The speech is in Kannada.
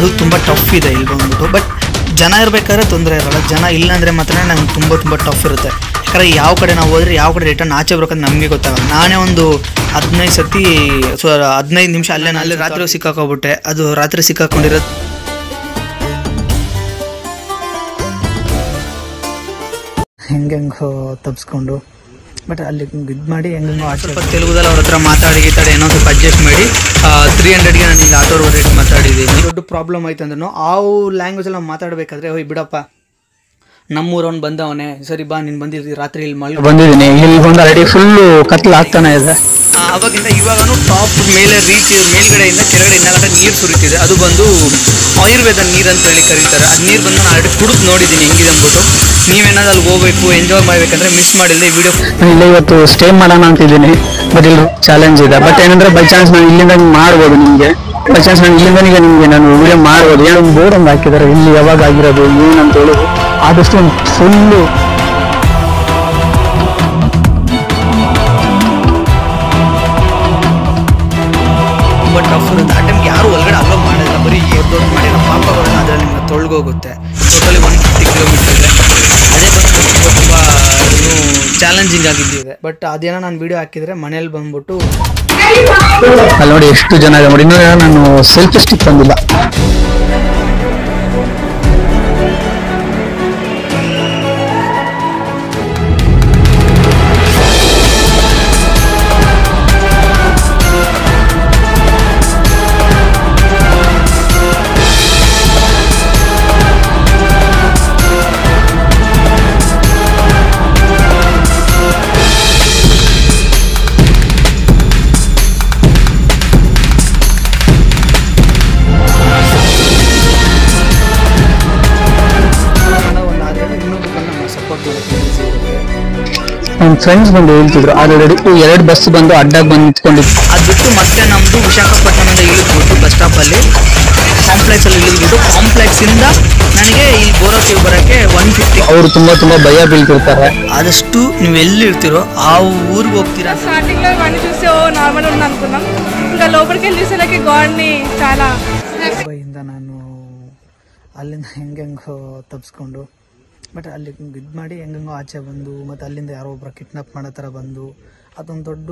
ಅದು ತುಂಬ ಟಫ್ ಇದೆ ಇಲ್ಲಿ ಬಂದ್ಬಿಟ್ಟು. ಬಟ್ ಜನ ಇರಬೇಕಾದ್ರೆ ತೊಂದರೆ ಇರೋಲ್ಲ, ಜನ ಇಲ್ಲಾಂದರೆ ಮಾತ್ರ ನಂಗೆ ತುಂಬ ಟಫ್ ಇರುತ್ತೆ. ಯಾಕಂದರೆ ಯಾವ ಕಡೆ ನಾವು ಹೋದರೆ ಯಾವ ಕಡೆ ರಿಟರ್ನ್ ಆಚೆ ಬರೋಕಂತ ನಮಗೆ ಗೊತ್ತಾಗಲ್ಲ. ನಾನೇ ಒಂದು 15 ಸತಿ 15 ನಿಮಿಷ ಅಲ್ಲೇ ರಾತ್ರಿ ಸಿಕ್ಕಾಕೊಬಿಟ್ಟೆ. ಅದು ರಾತ್ರಿ ಸಿಕ್ಕಾಕೊಂಡಿರೋದು ಹೆಂಗೆಂಗೋ ತಪ್ಪಿಸ್ಕೊಂಡು, ಬಟ್ ಅಲ್ಲಿ ಇದು ಮಾಡಿ ಹೆಂಗೋ ಸ್ವಲ್ಪ ತೆಲುಗುದಲ್ಲಿ ಅವ್ರ ಹತ್ರ ಮಾತಾಡಿ ಏನೋ ಸ್ವಲ್ಪ ಅಡ್ಜಸ್ಟ್ ಮಾಡಿ 300ಗೆ ನಾನು ಇಲ್ಲಿ ಆಟೋ ರೇಟ್ ಮಾತಾಡಿದ್ದೀನಿ. ದೊಡ್ಡ ಪ್ರಾಬ್ಲಮ್ ಆಯ್ತು ಅಂದ್ರೂ ಆ ಲ್ಯಾಂಗ್ವೇಜಲ್ಲಿ ನಾವು ಮಾತಾಡಬೇಕಾದ್ರೆ ಹೋಯ್ ಬಿಡಪ್ಪ ನಮ್ಮೂರವ್ನು ಬಂದವನೇ, ಸರಿ ಬಾ ನೀನು ಬಂದಿರ್ತೀವಿ ರಾತ್ರಿ ಇಲ್ಲಿ ಬಂದಿದ್ದೀನಿ, ಇಲ್ಲಿ ಬಂದು ಆಲ್ರೆಡಿ ಫುಲ್ಲು ಕತ್ಲು ಆಗ್ತಾನೆ ಇದೆ. ಅವಾಗಿಂದ ಇವಾಗೂ ಟಾಪ್ ಮೇಲೆ ಮೇಲ್ಗಡೆಯಿಂದ ಕೆಳಗಡೆ ಇನ್ನಗಂಟ ನೀರು ಸುರಿತಿದೆ. ಅದು ಬಂದು ಆಯುರ್ವೇದ ನೀರು ಅಂತ ಹೇಳಿ ಕರೀತಾರೆ. ಅದು ನೀರು ಬಂದು ನಾನು ಆಲ್ರೆಡಿ ಕುಡಿದು ನೋಡಿದ್ದೀನಿ ಹೆಂಗಿದೆ ಅಂದ್ಬಿಟ್ಟು. ನೀವೇನಾದ್ರು ಅಲ್ಲಿ ಹೋಗ್ಬೇಕು ಎಂಜಾಯ್ ಮಾಡಬೇಕಂದ್ರೆ ಮಿಸ್ ಮಾಡಿಲ್ಲ ಈ ವಿಡಿಯೋ. ಇಲ್ಲ ಇವತ್ತು ಸ್ಟೇ ಮಾಡೋಣ ಅಂತಿದ್ದೀನಿ, ಬಟ್ ಇಲ್ಲಿ ಚಾಲೆಂಜ್ ಇದೆ. ಬಟ್ ಏನಂದ್ರೆ ಬೈ ಚಾನ್ಸ್ ನಾನು ಇಲ್ಲಿಂದ ಮಾಡ್ಬೋದು, ನಿಮಗೆ ಬೈ ಚಾನ್ಸ್ ನಾನು ಇಲ್ಲಿಂದ ನಿಮಗೆ ನಾನು ವಿಡಿಯೋ ಮಾಡ್ಬೋದು. ಏನೋ ಒಂದು ಬೋರ್ಡ್ ಒಂದು ಹಾಕಿದ್ದಾರೆ ಇಲ್ಲಿ ಯಾವಾಗ ಆಗಿರೋದು ಏನಂತ ಹೇಳಿ. ಆದಷ್ಟು ಒಂದು ಫುಲ್ಲು ತುಂಬ ಟಫ್ ಇರುತ್ತೆ. ಆ ಟೈಮ್ಗೆ ಯಾರು ಒಳಗಡೆ ಅಲೋ ಮಾಡೋದಿಲ್ಲ, ಬರೀ ದೊಡ್ಡ ಮಾಡಿರೋ ಪಾಪಗಳನ್ನ ಅದರಲ್ಲಿ ನಿಮ್ಗೆ ತೊಳ್ಗೋಗುತ್ತೆ. ಟೋಟಲಿ 150 ಕಿಲೋಮೀಟರ್ ಇದೆ. ಅದೇ ಬಂದು ತುಂಬ ಚಾಲೆಂಜಿಂಗ್ ಆಗಿದ್ದಿದೆ. ಬಟ್ ಅದೇನೋ ನಾನು ವಿಡಿಯೋ ಹಾಕಿದರೆ ಮನೇಲಿ ಬಂದ್ಬಿಟ್ಟು ಅಲ್ಲಿ ನೋಡಿ ಎಷ್ಟು ಜನ ಇದೆ ನೋಡಿ. ಇನ್ನೂ ನಾನು ಸೆಲ್ಫಿ ಸ್ಟಿಕ್ ಬಂದಿಲ್ಲ. ನನ್ನ ಫ್ರೆಂಡ್ಸ್ ಬಂದು ಹೇಳ್ತಿದ್ರು ಆಲ್ರೆಡಿ 2 ಬಸ್ ಬಂದು ಅಡ್ಡಾಗಿ ಬಂದು ನಿಂತ್ಕೊಂಡಿತ್ತು. ಅದು ಬಿಟ್ಟು ಮತ್ತೆ ನಮ್ಮದು ವಿಶಾಖಪಟ್ಟಣದಿಂದ ಇಳಿದ್ಬಿಟ್ಟು ಬಸ್ ಸ್ಟಾಪಲ್ಲಿ ಕಾಂಪ್ಲೆಕ್ಸಲ್ಲಿ ಇಳಿದ್ಬಿಟ್ಟು ಕಾಂಪ್ಲೆಕ್ಸಿಂದ ನನಗೆ ಈ ಬೋರೋಕಿಗೆ ಬರೋಕ್ಕೆ 150. ಅವರು ತುಂಬ ಭಯ ಬೀಳ್ತಿರ್ತಾರೆ. ఆదಷ್ಟು ನೀವು ಎಲ್ಲಿ ಇರ್ತೀರೋ ఆ ఊరికి ಹೋಗ್ತೀರಾ. స్టార్టింగ్ లో ఇవన్నీ చూసి నార్మల్ ఉంది అనుకున్నాం. ఇంకా లోపలికి వెళ్ళి చూసేలకి గాడ్ని చాలా ಇಂದ ನಾನು ಅಲ್ಲಿಂದ ಹೆಂಗೆಂಗೋ ತಪ್ಪಿಸ್ಕೊಂಡು, ಬಟ್ ಅಲ್ಲಿ ಇದು ಮಾಡಿ ಹೆಂಗೆಂಗೋ ಆಚೆ ಬಂದು, ಮತ್ತು ಅಲ್ಲಿಂದ ಯಾರೋ ಒಬ್ಬರು ಕಿಡ್ನಾಪ್ ಮಾಡೋ ಥರ ಬಂದು ಅದೊಂದು ದೊಡ್ಡ